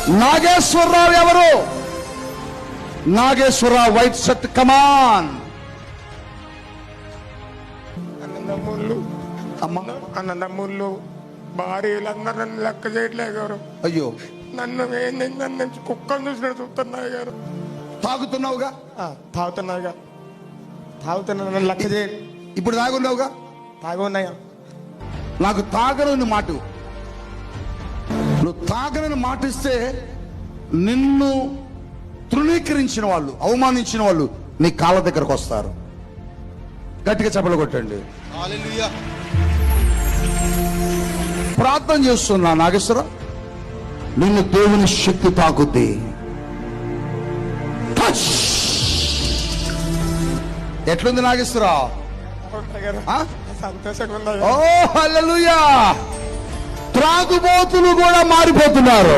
నాగేశ్వరరావు ఎవరు? Nageswararao white shirt, కమాన్. అన్నదమ్ముళ్ళు భార్యలందరూ నన్ను లెక్క చేయట్లే గారు. అయ్యో, నన్ను నుంచి కుక్కలు చూసినట్టు చూస్తున్నాయి గారు. తాగుతున్నావుగా? తాగుతున్నాయిగా, నన్ను లెక్క చేయ. ఇప్పుడు తాగున్నావుగా? తాగి ఉన్నాయా? నాకు తాగనని మాట. నువ్వు తాగనని మాట ఇస్తే నిన్ను తృణీకరించిన వాళ్ళు, అవమానించిన వాళ్ళు నీ కాళ్ళ దగ్గరకు వస్తారు. గట్టిగా చప్పలు కొట్టండి. హల్లెలూయా. ప్రార్థన చేస్తున్నా నాగేశ్వర, నిన్ను దేవుని శక్తి తాకుద్ది. ఎట్లుంది నాగేశ్వర? సంతోషంగా ఉందా? ఓ హల్లెలూయా. త్రాగుబోతులు కూడా మారిపోతున్నారు.